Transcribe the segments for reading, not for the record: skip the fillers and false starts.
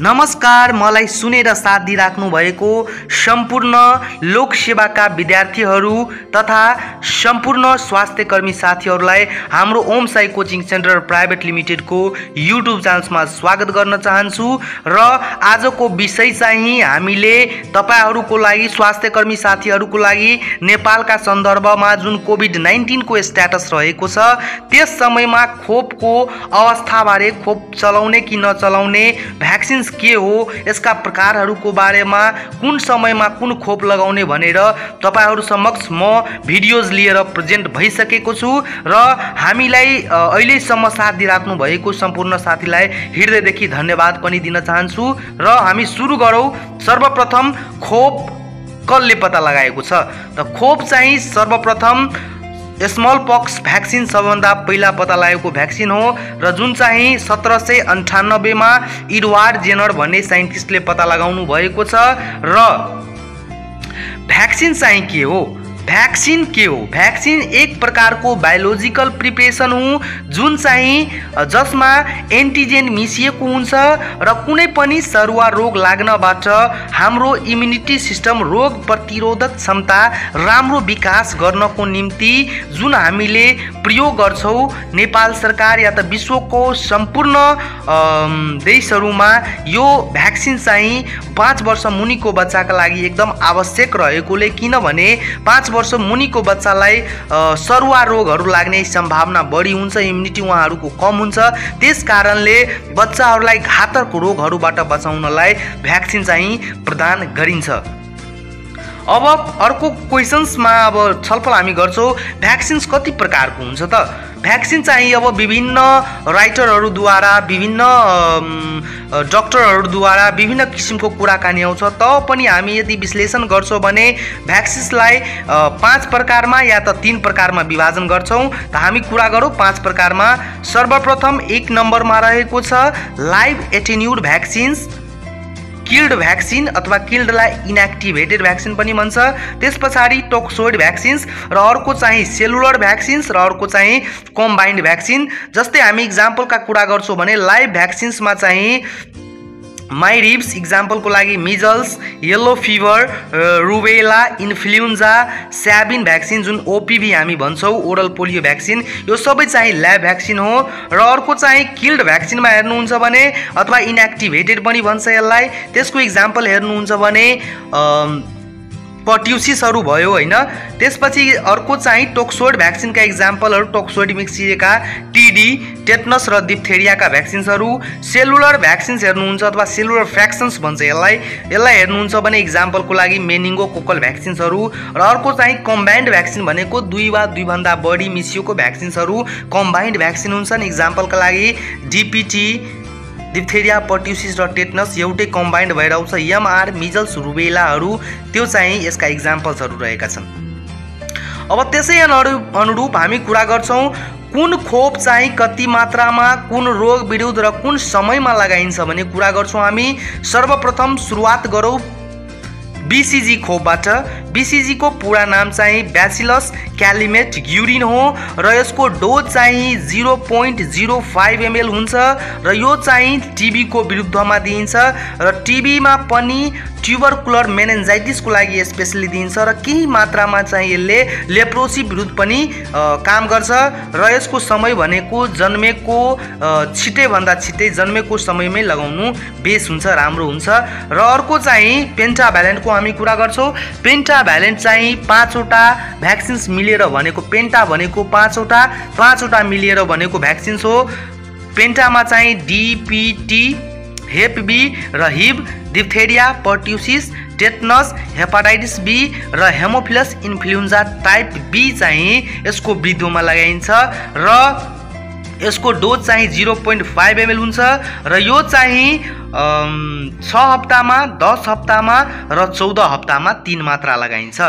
नमस्कार। मलाई सुनेर साथ दिइराख्नु भएको सम्पूर्ण लोकसेवाका विद्यार्थीहरू तथा सम्पूर्ण स्वास्थ्यकर्मी साथीहरूलाई हाम्रो Om Sai coaching centre private लिमिटेडको युट्युब च्यानलमा स्वागत गर्न चाहन्छु। र आजको विषय चाहिँ हामीले तपाईहरूको लागि स्वास्थ्यकर्मी साथीहरूको लागि नेपालका सन्दर्भमा जुन कोभिड-19 को स्ट्याटस रहेको छ त्यस समयमा खोपको अवस्थाबारे, खोप चलाउने कि नचलाउने, भ्याक्सिन के हो, यसका प्रकारहरूको बारेमा, कुन समयमा कुन खोप लगाउने भनेर तपाईहरु समक्ष म भिडियोज लिएर प्रेजेन्ट भइसकेको छु। र हामीलाई अहिलेसम्म साथ दिइराख्नु भएको सम्पूर्ण साथीलाई हृदयदेखि धन्यवाद पनि दिन चाहन्छु। र हामी सुरु गरौँ। सर्वप्रथम खोप कसले पत्ता लगाएको छ त खोप चाहिँ सर्वप्रथम स्मल पक्स भ्याक्सिन सबभन्दा पहिला पत्ता लागेको भ्याक्सिन हो र जुन चाहिँ 1798 मा एडवर्ड जेनर भन्ने साइन्टिस्टले पत्ता लगाउनु भएको छ। र भ्याक्सिन चाहिँ के हो? भ्याक्सिन के हो? भ्याक्सिन एक प्रकारको बायोलोजिकल प्रिपरेसन हो जुन चाहिँ जसमा एन्टिजेन मिसिएको हुन्छ र कुनै पनि सरुवा रोग लाग्नबाट हाम्रो इम्युनिटी सिस्टम, रोग प्रतिरोधक क्षमता राम्रो विकास गर्नको निम्ति जुन हामीले प्रयोग गर्छौं, नेपाल सरकार या त विश्वको सम्पूर्ण देशहरूमा यो भ्याक्सिन चाहिँ 5 वर्ष मुनिको बच्चाका लागि एकदम आवश्यक रहेकोले, किनभने 5 वर्ष मुनिको बच्चालाई सरुवा रोगहरू लाग्ने सम्भावना बढी हुन्छ, इम्युनिटी उहाँहरूको कम हुन्छ। त्यस कारणले बच्चाहरूलाई घातक रोगहरूबाट बचाउनलाई भ्याक्सिन चाहिँ प्रदान गरिन्छ। अब अर्को क्वेशन्समा अब छलफल हामी गर्छौं, भ्याक्सिन्स कति प्रकारको हुन्छ त? भ्याक्सिन चाहिँ अब विभिन्न राइटरहरूद्वारा, विभिन्न डक्टरहरूद्वारा विभिन्न किसिमको कुराकानी आउँछ। पनि हामी यदि विश्लेषण गर्छौं भने भ्याक्सिन्सलाई 5 प्रकारमा या त 3 प्रकारमा विभाजन गर्छौं। त हामी कुरा गरौँ 5 प्रकारमा। सर्वप्रथम 1 नम्बरमा रहेको छ लाइभ एटेन्युड भ्याक्सिन्स, किल्ड भ्याक्सिन अथवा किल्डलाई इनएक्टिभेटेड भ्याक्सिन पनि भन्छ। त्यसपछि टोक्सोइड भ्याक्सिन्स र अर्को चाहिँ सेलुलर भ्याक्सिन्स र अर्को चाहिँ कम्बाइन्ड भ्याक्सिन। जस्तै हामी इक्जाम्पलका कुरा गर्छौं भने लाइभ भ्याक्सिन्समा चाहिँ माइरिब्स इक्जाम्पलको लागि measles, yellow fever, rubella, influenza, Sabin vaccine जुन ओपीभी हामी भन्छौं, ओरल पोलियो भ्याक्सिन, यो सबै चाहिँ ल्याब भ्याक्सिन हो। र अर्को चाहिँ किल्ड भ्याक्सिनमा हेर्नुहुन्छ भने अथवा इनएक्टिभेटेड पनि भन्छ यसलाई, त्यसको इक्जाम्पल हेर्नुहुन्छ भने पर्ट्युसिसहरू भयो हैन। त्यसपछि अर्को चाहिँ टोक्सोइड भ्याक्सिनका इक्जाम्पलहरू टोक्सोइड मिक्सिएका, टीडी, टेटनस र डिप्थेरियाका भ्याक्सिन्सहरू। सेलुलर भ्याक्सिन्स हेर्नुहुन्छ अथवा सेलुलर फ्र्याक्सन्स भन्छ यसलाई हेर्नुहुन्छ भने इक्जाम्पलको लागि मेनिङ्गोकोकल भ्याक्सिन्सहरू। र अर्को चाहिँ कम्बाइन्ड भ्याक्सिन भनेको 2 वा 2 भन्दा बढी मिसिएको भ्याक्सिन्सहरू कम्बाइन्ड भ्याक्सिन हुन्छन्। इक्जाम्पलका लागि डीपीटी, डिप्थेरिया, पर्ट्युसिस र टेटनस एउटै कम्बाइन्ड भएर आउँछ। एमआर, मिजल्स, रुबेलाहरू त्यो चाहिँ यसका इक्जाम्पल्सहरू रहेका छन्। अब त्यसै अनुरूप हामी कुरा गर्छौं कुन खोप चाहिँ कति मात्रामा कुन रोग विरुद्ध र कुन समयमा लगाइन्छ भन्ने कुरा गर्छौं हामी। सर्वप्रथम सुरुवात गरौँ बीसीजी खोपबाट। बीसीजी को पूरा नाम चाहिँ ब्यासिलस क्यालिमेट ग्युरिन हो र यसको डोज चाहिँ 0.05 ml हुन्छ र यो चाहिँ टीबी को विरुद्धमा दिइन्छ र टीबीमा पनि ट्युबरकुलर मेनिन्जाइटिसको लागि स्पेशली दिइन्छ र केही मात्रामा चाहिँ यसले लेप्रोसी विरुद्ध पनि काम गर्छ। र यसको समय भनेको जन्मेको छिटै भन्दा छिटै जन्मेको समयमै लगाउनु बेस हुन्छ, राम्रो हुन्छ। र अर्को चाहिँ पेन्टाभ्यालेन्टको हामी कुरा गर्छौं। पेन्टाभ्यालेन्ट चाहिँ 5 वटा भ्याक्सिन्स मिलेर भनेको, पेन्टा भनेको 5 वटा मिलेर भनेको भ्याक्सिन्स हो। पेन्टामा चाहिँ डीपीटी, हेप बी र Hib, diphtheria, pertussis, tetanus, hepatitis B र हेमोफिलस इन्फ्लुएन्जा टाइप बी चाहिँ यसको विरुद्धमा लगाइन्छ र यसको डोज चाहिँ 0.5 ml हुन्छ र यो चाहिँ 6 हप्तामा, 10 हप्तामा र 14 हप्तामा 3 मात्रा लगाइन्छ।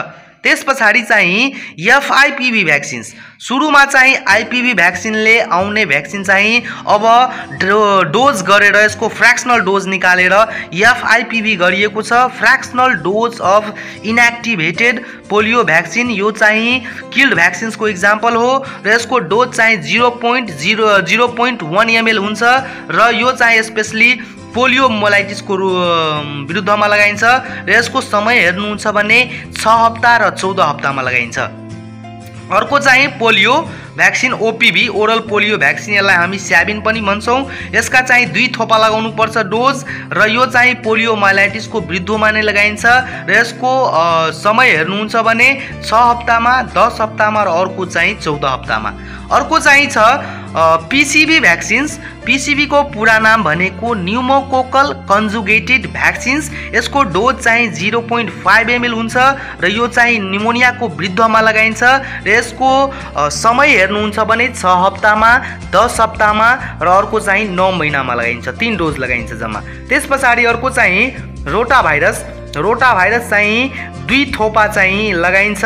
त्यसपछि चाहिँ एफआईपीभी भ्याक्सिन्स। सुरुमा चाहिँ आईपीभी भ्याक्सिनले आउने भ्याक्सिन चाहिँ अब डोज गरेर यसको फ्र्याक्सनल डोज निकालेर एफआईपीभी गरिएको छ, फ्र्याक्सनल डोज अफ इनएक्टिभेटेड पोलियो भ्याक्सिन। यो चाहिँ किल्ड भ्याक्सिन्सको इक्जाम्पल हो र यसको डोज चाहिँ 0.1 ml हुन्छ र यो चाहिँ स्पेशली पोलियोमाइलाइटिसको विरुद्धमा लगाइन्छ र यसको समय हेर्नुहुन्छ भने 6 हप्ता र 14 हप्तामा लगाइन्छ। अर्को चाहिँ polio vaccine OPV oral polio vaccine, यसलाई हामी स्याबिन पनि भन्छौँ। यसका चाहिँ 2 थोपा लगाउनु पर्छ डोज र यो चाहिँ पोलियोमाइलाइटिसको विरुद्धमा नै लगाइन्छ र यसको समय हेर्नुहुन्छ भने 6 हप्तामा, 10 हप्तामा र अर्को चाहिँ 14 हप्तामा। अर्को चाहिँ छ पीसीभी भ्याक्सिन्स। पीसीभी को पूरा नाम भनेको न्युमोकोकल कन्जुगेटेड भ्याक्सिन्स। यसको डोज चाहिँ 0.5 ml हुन्छ र यो चाहिँ निमोनियाको विरुद्धमा लगाइन्छ र यसको समय हेर्नुहुन्छ भने 6 हप्तामा, 10 हप्तामा र अर्को चाहिँ 9 महिनामा लगाइन्छ। 3 डोज लगाइन्छ जम्मा। त्यस पछाडि अर्को चाहिँ रोटा भाइरस। रोटा भाइरस चाहिँ 2 थोपा चाहिँ लगाइन्छ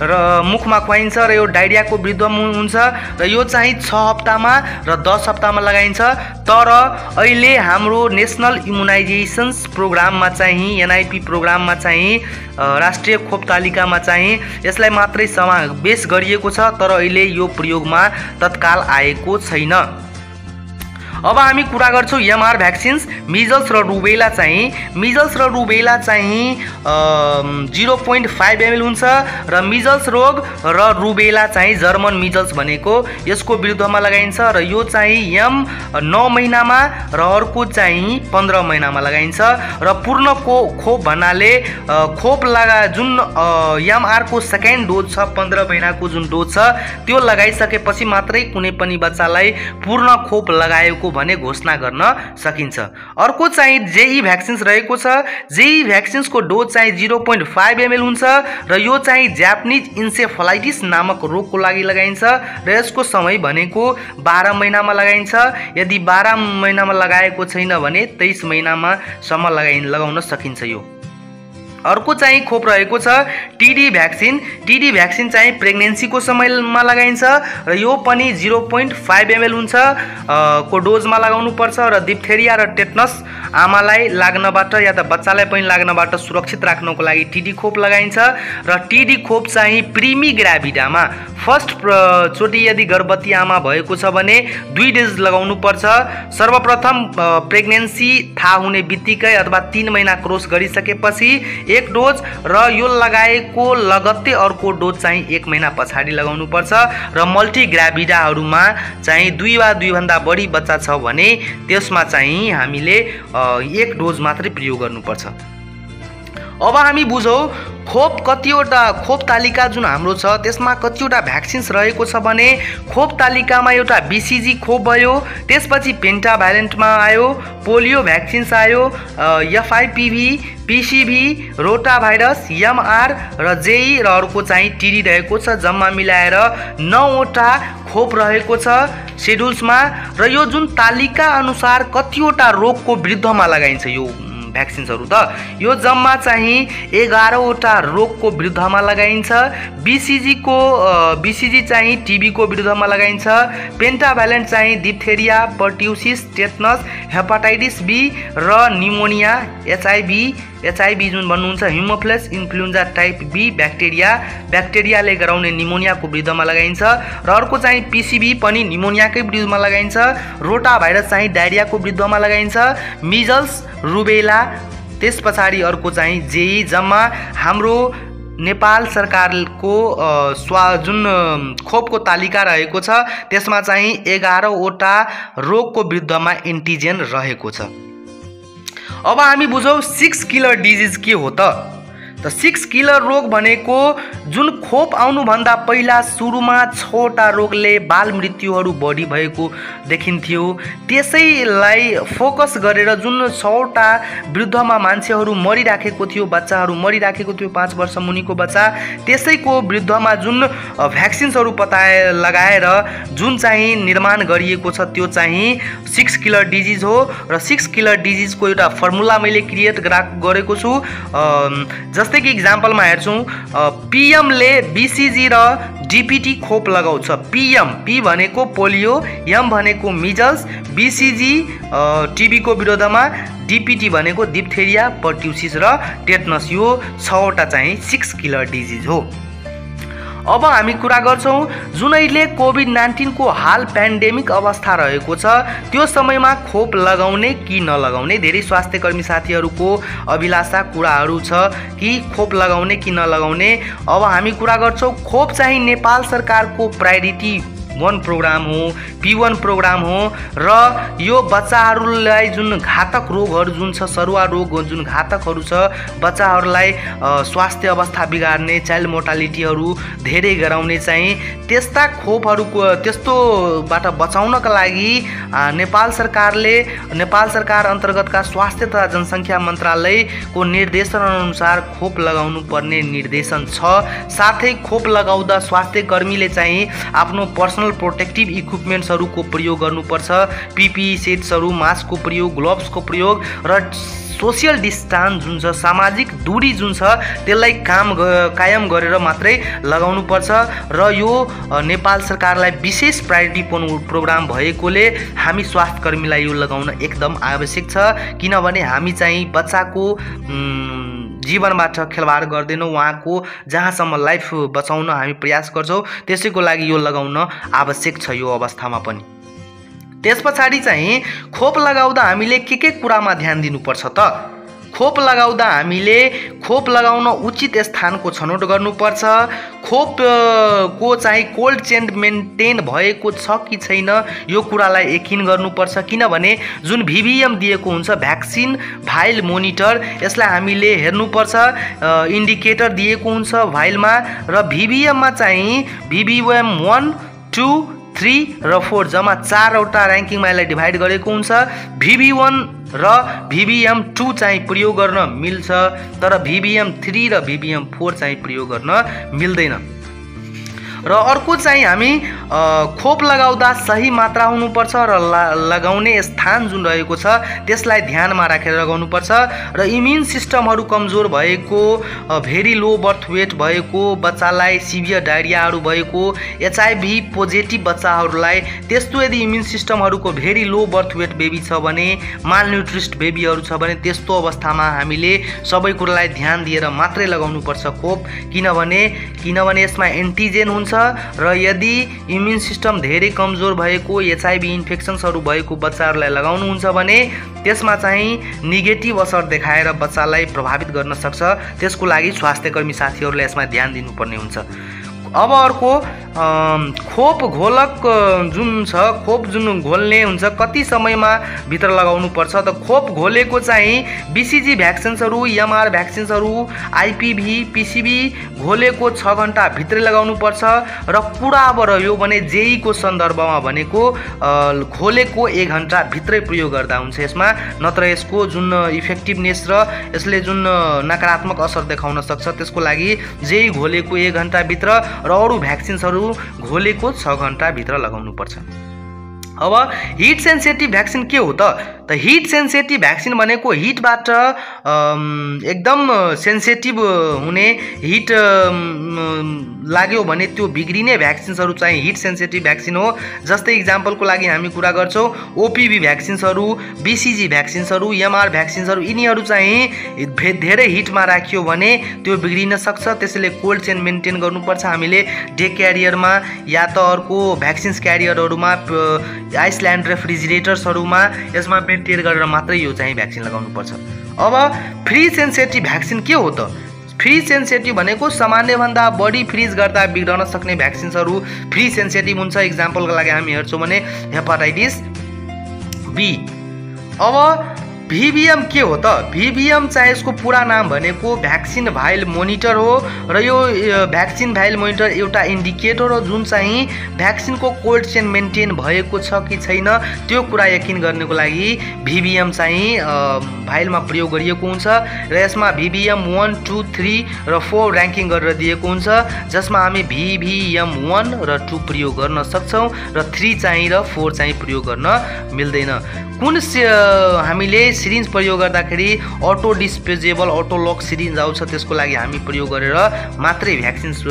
र मुखमा खुवाइन्छ र यो डायरियाको विरुद्धमा हुन्छ र यो चाहिँ 6 हप्तामा र 10 हप्तामा लगाइन्छ। तर अहिले हाम्रो नेसनल इम्युनाइजेसन्स प्रोग्राममा चाहिँ एनआइपी प्रोग्राममा चाहिँ राष्ट्रिय खोप तालिकामा चाहिँ यसलाई मात्रै समावेश गरिएको छ, तर अहिले यो प्रयोगमा तत्काल आएको छैन। अब हामी कुरा गर्छौँ एमआर भ्याक्सिन्स। मिजल्स र रुबेला चाहिँ 0.5 ml हुन्छ र मिजल्स रोग र रुबेला चाहिँ जर्मन मिजल्स भनेको यसको विरुद्धमा लगाइन्छ र यो चाहिँ 9 महिनामा र अर्को चाहिँ 15 महिनामा लगाइन्छ र पूर्ण खोप भन्नाले खोप जुन एमआर को सेकेन्ड डोज छ, 15 महिनाको जुन डोज छ त्यो लगाइसकेपछि मात्रै कुनै पनि बच्चालाई पूर्ण खोप लगाएको भने घोषणा गर्न सकिन्छ। अर्को चाहिँ जेई भ्याक्सिन्स रहेको छ। जेई भ्याक्सिन्सको डोज चाहिँ 0.5 ml हुन्छ र यो चाहिँ जापानिज इन्सेफलाइटिस नामक रोगको लागि लगाइन्छ र यसको समय भनेको 12 महिनामा लगाइन्छ। यदि 12 महिनामा लगाएको छैन भने 23 महिनामा सम्म लगाउन सकिन्छ यो। अर्को चाहिँ खोप रहेको छ टीडी भ्याक्सिन। टीडी भ्याक्सिन चाहिँ प्रेग्नेन्सीको समयमा लगाइन्छ र यो पनि 0.5 ml हुन्छ को डोजमा लगाउनु पर्छ र डिप्थेरिया र टेटनस आमालाई लाग्नबाट या त बच्चालाई पनि लाग्नबाट सुरक्षित राख्नको लागि टीडी खोप लगाइन्छ र टीडी खोप चाहिँ प्रिमी ग्राभिडामा फर्स्ट चोटि यदि गर्भवती आमा भएको छ भने 2 डोज लगाउनु पर्छ। सर्वप्रथम प्रेग्नेन्सी थाहा हुने बित्तिकै अथवा 3 महिना क्रॉस गरिसकेपछि 1 डोज र यो लगाएको लगत्तै अर्को डोज चाहिँ 1 महिना पछाडि लगाउनु पर्छ र मल्टी ग्राभिडाहरूमा चाहिँ 2 वा 2 भन्दा बढी बच्चा छ भने त्यसमा चाहिँ हामीले 1 डोज मात्रै प्रयोग गर्नुपर्छ। अब हामी बुझौँ खोप कतिवटा खोप तालिका जुन हाम्रो छ त्यसमा कतिवटा भ्याक्सिन्स रहेको छ भने खोप तालिकामा एउटा बीसीजी खोप भयो, त्यसपछि पेन्टाभाइलेन्टमा आयो, पोलियो भ्याक्सिन्स आयो, एफआइपीभी, पीसीभी, रोटा भाइरस, एमआर र जेई र अर्को चाहिँ टीडी रहेको छ। जम्मा मिलाएर 9 वटा खोप रहेको छ शेड्युल्समा र यो जुन तालिका अनुसार कतिवटा रोगको विरुद्धमा लगाइन्छ यो भ्याक्सिन्सहरू त यो जम्मा चाहिँ 11 वटा रोगको विरुद्धमा लगाइन्छ। बीसीजी चाहिँ टीबीको विरुद्धमा लगाइन्छ, पेन्टाभाइलेन्ट चाहिँ diphtheria, pertussis, tetanus, hepatitis B र निमोनिया, एचआईभी जुन भन्नुहुन्छ हिमोफ्लस इन्फ्लुएन्जा टाइप बी ब्याक्टेरियाले गराउने निमोनियाको विरुद्धमा लगाइन्छ र अर्को चाहिँ पीसीभी पनि निमोनियाकै विरुद्धमा लगाइन्छ। रोटा भाइरस चाहिँ डायरियाको विरुद्धमा लगाइन्छ, मिजल्स, रुबेला, त्यस पछाडि अर्को चाहिँ जेई। जम्मा हाम्रो नेपाल सरकारको जुन खोपको तालिका रहेको छ त्यसमा चाहिँ 11 वटा रोगको विरुद्धमा एन्टिजेन रहेको छ। अब हामी बुझौँ 6 किलर डिजिज के हो त 6 किलर रोग भनेको जुन खोप आउनुभन्दा पहिला सुरुमा 6 वटा रोगले बाल मृत्युहरू बढी भएको देखिन्थ्यो, त्यसैलाई फोकस गरेर जुन 6 वटा विरुद्धमा मान्छेहरू मरिराखेको थियो, बच्चाहरू मरिराखेको थियो, 5 वर्ष मुनिको बच्चा, त्यसैको विरुद्धमा जुन भ्याक्सिन्सहरू लगाएर जुन चाहिँ निर्माण गरिएको छ त्यो चाहिँ 6 किलर डिजिज हो र 6 किलर डिजिजको एउटा फर्मुला मैले क्रिएट गरेको छु। जस्तै कि इक्जाम्पलमा हेर्छौँ पीएमले बीसीजी र डीपीटी खोप लगाउँछ। पी भनेको पोलियो, एम भनेको मिजल्स, बीसीजी टीबीको विरुद्धमा, डीपीटी भनेको डिप्थेरिया, पर्ट्युसिस र टेटनस। यो 6 वटा चाहिँ 6 किलर डिजिज हो। अब हामी कुरा गर्छौँ जुन अहिले कोभिड-19 को हाल पेन्डेमिक अवस्था रहेको छ त्यो समयमा खोप लगाउने कि नलगाउने धेरै स्वास्थ्यकर्मी साथीहरूको अभिलाषा कुराहरू छ कि खोप लगाउने कि नलगाउने। अब हामी कुरा गर्छौँ खोप चाहिँ नेपाल सरकारको प्रायोरिटी 1 प्रोग्राम हो, P1 प्रोग्राम हो र यो बच्चाहरूलाई जुन घातक रोगहरू जुन छ सरुवा रोग जुन घातकहरू छ बच्चाहरूलाई स्वास्थ्य अवस्था बिगार्ने चाइल्ड मोर्टालिटीहरू धेरै गराउने चाहिँ त्यस्ता खोपहरूको त्यस्तोबाट बचाउनका लागि नेपाल सरकार अन्तर्गतका स्वास्थ्य तथा जनसङ्ख्या मन्त्रालयको निर्देशन अनुसार खोप लगाउनु पर्ने निर्देशन छ। साथै खोप लगाउँदा स्वास्थ्य कर्मीले चाहिँ आफ्नो पर्सनल प्रोटेक्टिभ इक्विपमेन्ट्सहरूको प्रयोग गर्नुपर्छ, पिपिई सेट्सहरू, मास्कको प्रयोग, ग्लोभ्सको प्रयोग र सोसियल डिस्टेन्स जुन छ सामाजिक दूरी जुन छ त्यसलाई कायम गरेर मात्रै लगाउनुपर्छ र यो नेपाल सरकारलाई विशेष प्रायोरिटी प्रोग्राम भएकोले हामी स्वास्थ्य कर्मीलाई यो लगाउन एकदम आवश्यक छ। किनभने हामी चाहिँ बच्चाको जीवनबाट खेलवाड गर्दैनौँ, उहाँको जहाँसम्म लाइफ बचाउन हामी प्रयास गर्छौँ त्यसैको लागि यो लगाउन आवश्यक छ यो अवस्थामा पनि। त्यस पछाडि चाहिँ खोप लगाउँदा हामीले के कुरामा ध्यान दिनुपर्छ त? खोप लगाउँदा हामीले खोप लगाउन उचित स्थानको छनौट गर्नुपर्छ। खोपको चाहिँ कोल्ड चेन मेन्टेन भएको छ कि छैन यो कुरालाई यकिन गर्नुपर्छ। किनभने जुन VVM दिएको हुन्छ भ्याक्सिन भाइल मोनिटर यसलाई हामीले हेर्नुपर्छ। इन्डिकेटर दिएको हुन्छ भाइलमा र VVMमा चाहिँ VVM 1, 2, 3 र 4 जम्मा 4वटा ऱ्याङ्किङमा यसलाई डिभाइड गरेको हुन्छ। VV1 र VVM 2 चाहिँ प्रयोग गर्न मिल्छ तर VVM 3 र VVM 4 चाहिँ प्रयोग गर्न मिल्दैन। र अर्को चाहिँ हामी खोप लगाउँदा सही मात्रा हुनुपर्छ र लगाउने स्थान जुन रहेको छ त्यसलाई ध्यानमा राखेर लगाउनुपर्छ र इम्युन सिस्टमहरू कमजोर भएको, भेरी लो बर्थ वेट भएको बच्चालाई, सिभियर डायरियाहरू भएको, HIV पोजिटिभ बच्चाहरूलाई, त्यस्तो यदि इम्युन सिस्टमहरूको very low birth weight baby छ भने, मालन्युट्रिस्ड बेबीहरू छ भने त्यस्तो अवस्थामा हामीले सबै कुरालाई ध्यान दिएर मात्रै लगाउनुपर्छ खोप। किनभने यसमा एन्टिजेन हुन्छ र यदि इम्युन सिस्टम धेरै कमजोर भएको, HIV इन्फेक्सन्सहरू भएको बच्चाहरूलाई लगाउनुहुन्छ भने त्यसमा चाहिँ नेगेटिभ असर देखाएर बच्चालाई प्रभावित गर्न सक्छ। त्यसको लागि स्वास्थ्यकर्मी साथीहरूले यसमा ध्यान दिनुपर्ने हुन्छ। अब अर्को खोप घोलक जुन छ, खोप जुन घोल्ने हुन्छ कति समयमा भित्र लगाउनु पर्छ त? खोप घोलेको चाहिँ BCG भ्याक्सिन्सहरू, MR भ्याक्सिन्सहरू, IPV, PCV घोलेको 6 घण्टा भित्रै लगाउनु पर्छ र कुरा अब रह्यो भने JE को सन्दर्भमा भनेको घोलेको 1 घण्टा भित्रै प्रयोग गर्दा हुन्छ यसमा, नत्र यसको जुन इफेक्टिभनेस र यसले जुन नकारात्मक असर देखाउन सक्छ त्यसको लागि JE घोलेको 1 घण्टा भित्र र अरू भ्याक्सिन्सहरू घोलेको 6 घण्टा भित्र लगाउनु पर्छ। अब हिट सेन्सिटिभ भ्याक्सिन के हो त? हिट सेन्सिटिभ भ्याक्सिन भनेको हिटबाट एकदम सेन्सिटिभ हुने, हिट लाग्यो भने त्यो बिग्रिने भ्याक्सिन्सहरू चाहिँ हिट सेन्सिटिभ भ्याक्सिन हो। जस्तै इक्जाम्पलको लागि हामी कुरा गर्छौँ OPV भ्याक्सिन्सहरू, BCG भ्याक्सिन्सहरू, MR भ्याक्सिन्सहरू, यिनीहरू चाहिँ धेरै हिटमा राखियो भने त्यो बिग्रिन सक्छ। त्यसैले कोल्ड चेन मेन्टेन गर्नुपर्छ हामीले डे क्यारियरमा या त अर्को भ्याक्सिन्स क्यारियरहरूमा, आइसल्यान्ड रेफ्रिजिरेटर्सहरूमा यसमा मेन्टेन गरेर मात्रै यो चाहिँ भ्याक्सिन लगाउनुपर्छ। अब फ्री सेन्सिटिभ भ्याक्सिन के हो त? फ्री सेन्सिटिभ भनेको सामान्यभन्दा बढी फ्रिज गर्दा बिग्रन सक्ने भ्याक्सिन्सहरू फ्री सेन्सिटिभ हुन्छ। इक्जाम्पलको लागि हामी हेर्छौँ भने हेपाटाइटिस B। अब VVM के हो त? VVM चाहिँ यसको पुरा नाम भनेको भ्याक्सिन भाइल मोनिटर हो र यो भ्याक्सिन भाइल मोनिटर एउटा इन्डिकेटर हो जुन चाहिँ भ्याक्सिनको कोल्ड चेन मेन्टेन भएको छ कि छैन त्यो कुरा यकिन गर्नको लागि VVM चाहिँ भाइलमा प्रयोग गरिएको हुन्छ र यसमा VVM 1, 2, 3 र 4 ऱ्याङ्किङ गरेर दिएको हुन्छ जसमा हामी VVM 1 र 2 प्रयोग गर्न सक्छौँ र 3 चाहिँ र 4 चाहिँ प्रयोग गर्न मिल्दैन। कुन हामीले सिरिन्ज प्रयोग गर्दाखेरि अटो डिस्पोजेबल अटोलक सिरिन्ज आउँछ त्यसको लागि हामी प्रयोग गरेर मात्रै भ्याक्सिन्स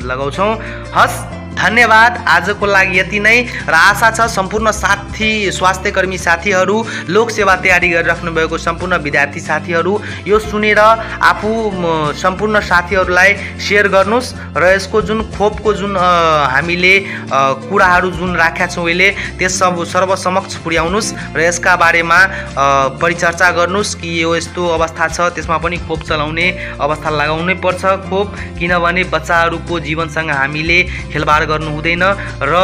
लगाउँछौँ। हस् धन्यवाद। आजको लागि यति नै र आशा छ सम्पूर्ण स्वास्थ्य कर्मी साथीहरू, लोक सेवा तयारी गरिराख्नु भएको सम्पूर्ण विद्यार्थी साथीहरू यो सुनेर आफू सम्पूर्ण साथीहरूलाई सेयर गर्नुस् र यसको जुन खोपको जुन हामीले कुराहरू जुन राखेका छौँ अहिले त्यस सर्वसमक्ष पुर्याउनुस् र यसका बारेमा परिचर्चा गर्नुस् कि यो यस्तो अवस्था छ, त्यसमा पनि खोप चलाउने अवस्था लगाउनै पर्छ खोप, किनभने बच्चाहरूको जीवनसँग हामीले खेलबाड गर्नु हुँदैन र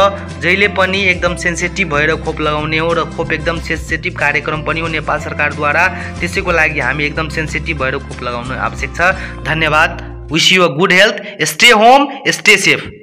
जहिले पनि एकदम सेन्सिटिभ भएर खोप लगाउने हो र खोप एकदम सेन्सिटिभ कार्यक्रम पनि हो नेपाल सरकारद्वारा। त्यसैको लागि हामी एकदम सेन्सिटिभ भएर खोप लगाउनु आवश्यक छ। धन्यवाद। Wish you a good health. Stay home, stay safe.